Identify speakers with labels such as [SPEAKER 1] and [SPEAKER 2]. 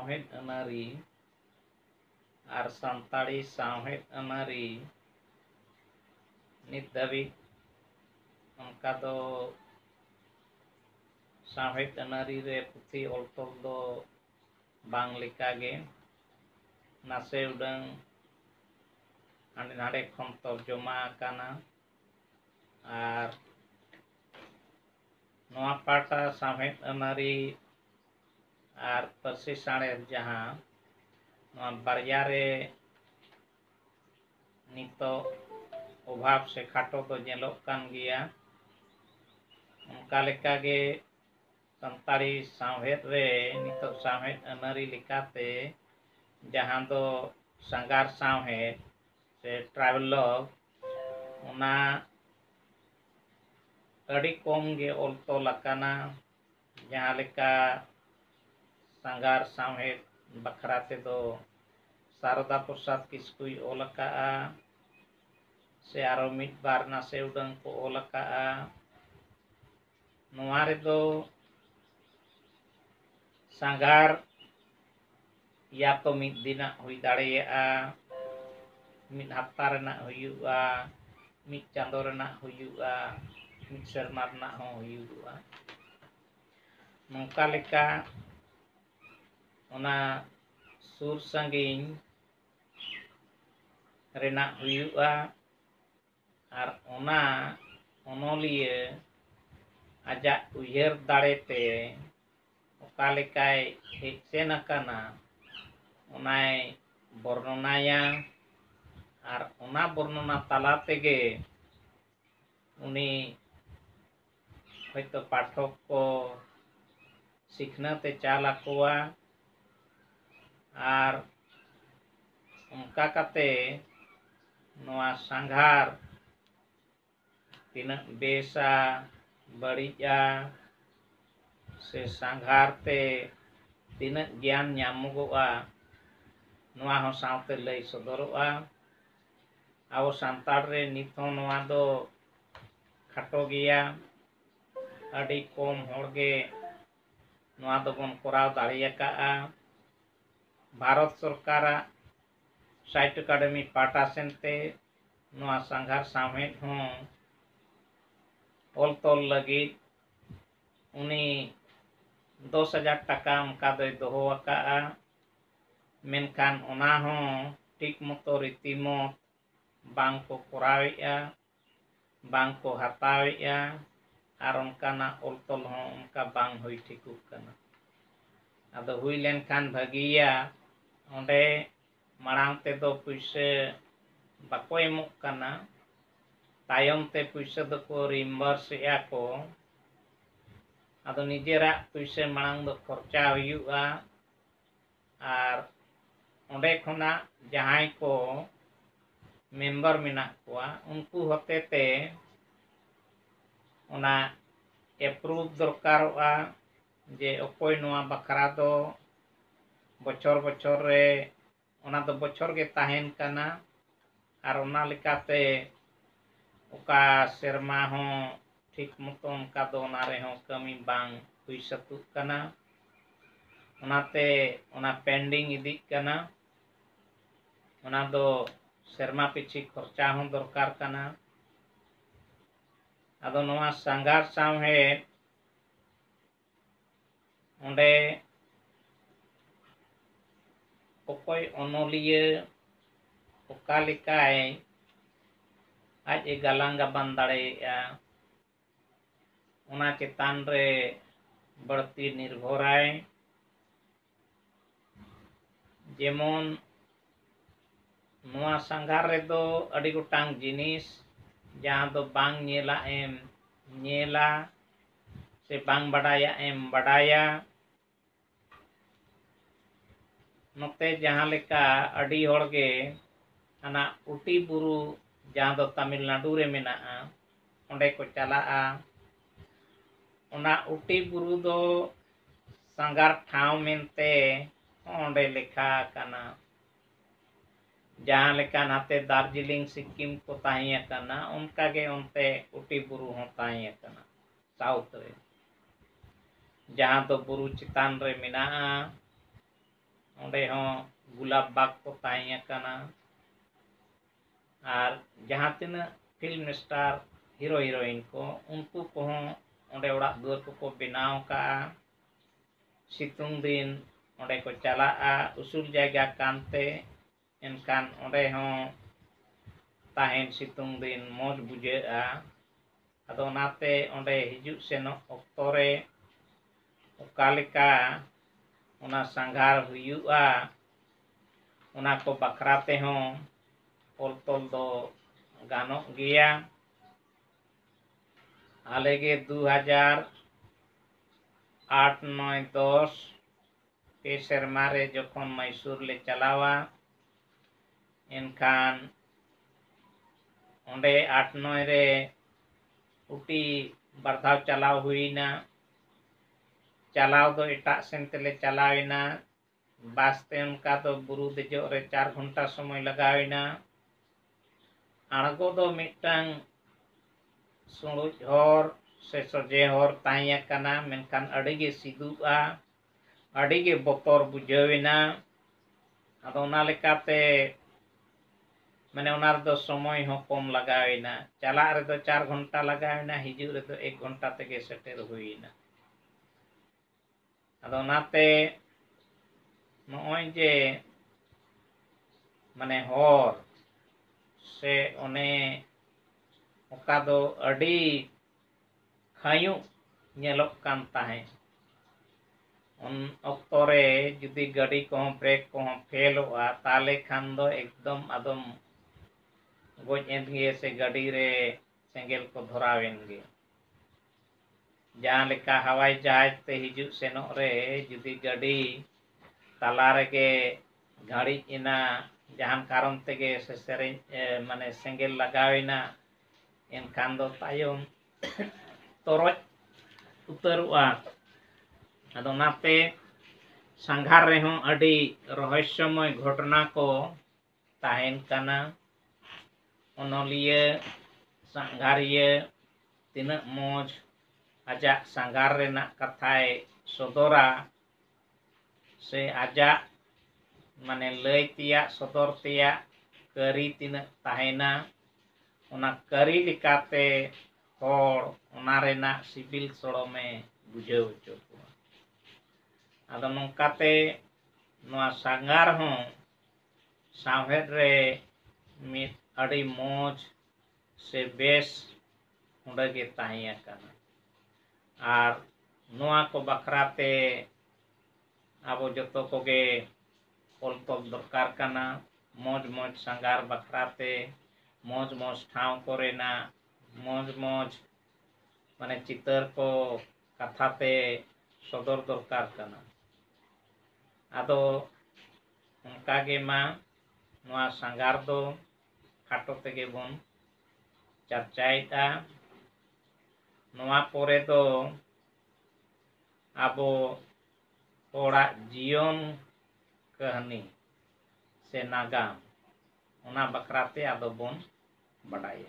[SPEAKER 1] सावहेद अनारी और सानताड़ी सावहेद अनारी नित धाबिज उनका दो सावहेद अनारी रे पुथी ऑल तोल दो बांग लेका गे नासे उडंग हांडे नाडे खन तर्जमा आकाना और नोआ पाटा सावहेद अनारी और पारसी साणेस जहां नोआ बारया रे नितो अभाव से खाटो तो जेलोग कान गिया उनका लेका गे संताड़ी सावहेद रे नितो सावहेद अनारी लेकाते जहां दो संगार सावहेद से ट्रैवलॉग उना अड़ी कम गे ऑल तोल आकाना जहां लेका संगार सावहेद बखराते दो शारदा प्रसाद किस्कुई ऑल आकाआ से आरो मिट बार नासे उडंग को ऑल आकाआ नोआ रे दो संगार या तो मिट दिना हुई दाड़ेया मिट हफ्ता रेना हुयुआ मिट चांदो रेना हुयुआ मिट सेरमा रेना हो हुयुआ नोंका लेका ओना सुर संगिन रेना हुयुआ और ओना ओनोलिया आजा उयहर दाड़ेते ओका लेकाय हेक्सेन आकाना ओनाय वर्णनाया और ओना वर्णना ताला तेगे उनी हयतो पाठक को सिखनाते चाल आकोआ और उनका काते नोआ संघार तीना बेसा बड़िया से संघार ते तीना ज्ञान ᱧᱟᱢᱚᱜᱚᱜᱼᱟ नोआ हो सावते लई सदरोआ आवो सांताड़ रे नितो नोआ दो खाटो गिया अड़ी कम होड़गे नोआ दो बन कोराव दाड़ियाकाआ भारत सरकार साहित्य अकादमी पाटा सेनते नोआ संघार सावहेद हो ऑल तोल लगी उनी 10,000 टाका उनका दो दोहो आकाआ मेनखान ओना हो ठीक मतो रीतिमत बांग को कोरावेया बांग को हतावेया और उनकाना ऑल तोल हो उनका बांग हुई ठिकुक कना आदो हुई लेनखान भागिया ओंडे मारांग ते दो पुइसे बाको एमोग कना तायम ते पुइसे दो को रिम्बर्स या को आदो निजेरा पुइसे मारांग दो खर्चा हुयुआ और ओंडे खोना जहां को मेंबर मेना कोआ उनको होते ते ओना एप्रूव दरकारोआ जे अकोय नोआ बखरा दो बछर बछर रे ओना दो बछर गे ताहेन कना और ओना लेकाते ओका सेरमा हो ठीक मतो उनका दो ओना रे हो कमी बांग हुई सतुक कना ओनाते ओना पेंडिंग इदी कना ओना दो सेरमा पिछी खर्चा हो दरकार कना आदो नोआ संगार सावहेद ओंडे ओकोय ओनोलिया ओका लेकाय आज ए गालांग गाबान दाड़ेया ओना चेतान रे बढ़ती निर्भराय जेमन नोआ संघार रे दो अड़ी गोटांग जिनिस जहां दो बांग नेला एम नेला से बांग बड़ाया एम बड़ाया नोते जहां लेका अड़ी होड़गे अना उटी बुरु जहां दो तमिलनाडु रे मेनाआ ओंडे को चलाआ ओना उटी बुरु दो संगार ठाव मेनते ओंडे लेखा कना जहां लेका नाते दार्जिलिंग सिक्किम को ताहिया कना उनका गे उनते उटी बुरु हो ताहिया कना साउथ रे जहां दो बुरु चितान रे मेनाआ onde hon gulab bag ko tahiya kana ar jahan tina film star hero heroine ko unku ko hon onde orak duar ko benaw ka situng din onde ko chalaa usul jaga kante enkan onde hon tahen situng din moj bujea ado nate onde hiju senok okto re okaleka ona sanggar huyu'a ona ko bakra tehon ol tol do ganok gea alege 2008 9 10 pe serma re jokon Mysore le chalawa enkan onde 8 9 re uti bardhaw chalaw huina चलाव दो एटा सेन तेले चलाविना बासते उनका तो बुरु देजो रे 4 घंटा समय लगाविना आड़गो दो मिटंग सुड़ुज हर से सोजे हर ताहिया कना मेनखान अडिगे सिदुआ अडिगे बतर बुझाविना आदो ओना लेकाते माने ओना रे दो समय हो कम लगाविना चला रे दो 4 घंटा लगाविना हिजु रे दो 1 घंटा तेगे सेटेर हुइना ᱟᱫᱚ ᱚᱱᱟᱛᱮ ᱱᱚᱜᱼᱚᱭ ᱡᱮ ᱢᱟᱱᱮ ᱦᱚᱨ ᱥᱮ ᱚᱱᱮ ᱚᱠᱟ ᱫᱚ ᱟᱹᱰᱤ ᱠᱷᱟᱹᱭᱩᱜ ᱧᱮᱞᱚᱜ ᱠᱟᱱ ᱛᱟᱦᱮᱸ ᱩᱱ ᱚᱠᱛᱚ ᱨᱮ ᱡᱩᱫᱤ ᱜᱟᱹᱰᱤ ᱠᱚᱦᱚᱸ ᱵᱨᱮᱠ ᱠᱚᱦᱚᱸ ᱯᱷᱮᱞᱚᱜᱼᱟ ᱛᱟᱦᱞᱮ ᱠᱷᱟᱱ ᱫᱚ ᱮᱠᱫᱚᱢ ᱟᱫᱚᱢ ᱜᱚᱡ ᱮᱱ ᱜᱮ ᱥᱮ ᱜᱟᱹᱰᱤ ᱨᱮ ᱥᱮᱸᱜᱮᱞ ᱠᱚ ᱫᱷᱚᱨᱟᱣᱮᱱ ᱜᱮ जहाँ लेका हवाई जहाज ते हिजु सेनों रे जुदी गड़ी तला रेगे घड़ी इना जहां कारण तेगे से सेरें माने सेंगेल लगाविना एनखान दो तायम तोरoj उतरुआ अदो नाते संघार रे हों अडी रहस्यमय घटना को ताहेन कना ओनोलिए संघारिये तिनक मोज ajak sanggar renak kathai sodora se ajak mane lay tiak sodor tiak kari tinak tahena ona kari likate hor ona renak sibil sorome bujau choku ado nongkate noa sanggar hon sawhet re mit adi moj se bes onde ge tahiya kana আর নোয়া को बखराते आबो जतो Koge all तल दरकार काना मौज मौज संगार बखराते मौज मौज ठाव कोरेना मौज मौज माने चितर को कथाते सदर दरकार काना आदो उनका गे मा नोआ संगार दो खाटो तेगे बोन चर्चाइता नोआ पोरे दो आबो थोड़ा जीवन कहानी से नागाम ओना बखराते आदो बोन बड़ाई।